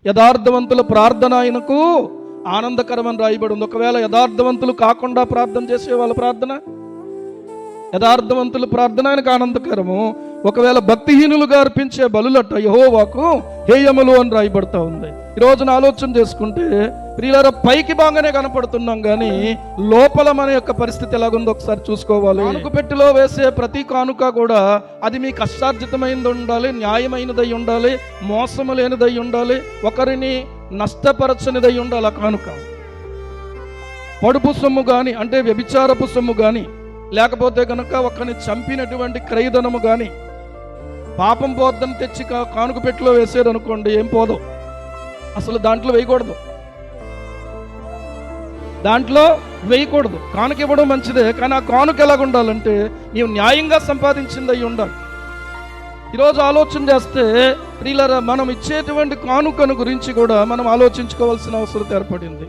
యథార్థవంతుల ప్రార్థన ఆయనకు ఆనందకరమని రాయబడి ఉంది. ఒకవేళ యథార్థవంతులు కాకుండా ప్రార్థన చేసే వాళ్ళ ప్రార్థన, యథార్థవంతుల ప్రార్థన ఆయనకు ఆనందకరము. ఒకవేళ భక్తిహీనులుగా అర్పించే బలులట యెహోవాకు హేయములు అని రాయబడతా ఉంది. ఈ రోజున ఆలోచన చేసుకుంటే ప్రియులారా, పైకి బాగానే కనపడుతున్నాం కానీ లోపల మన యొక్క పరిస్థితి ఎలాగుందో ఒకసారి చూసుకోవాలి. కానుక పెట్టెలో వేసే ప్రతి కానుక కూడా అది మీ కష్టార్జితమైనది ఉండాలి, న్యాయమైనదై ఉండాలి, మోసము లేనిదై ఉండాలి, ఒకరిని నష్టపరచనిదై ఉండాలి. ఆ కానుక పొడుపు సొమ్ము కానీ, అంటే వ్యభిచారపు సొమ్ము కానీ, లేకపోతే కనుక ఒకరిని చంపినటువంటి క్రయధనము కానీ, పాపం పోద్దని తెచ్చి కానుక పెట్టెలో వేసేది అనుకోండి, ఏం పోదు, అసలు దాంట్లో వేయకూడదు, దాంట్లో వేయకూడదు. కానుక ఇవ్వడం మంచిదే, కానీ ఆ కానుక ఎలాగ ఉండాలంటే నీవు న్యాయంగా సంపాదించింది అయి ఉండాలి. ఈరోజు ఆలోచన చేస్తే ప్రియులారా, మనం ఇచ్చేటువంటి కానుకను గురించి కూడా మనం ఆలోచించుకోవాల్సిన అవసరం ఏర్పడింది.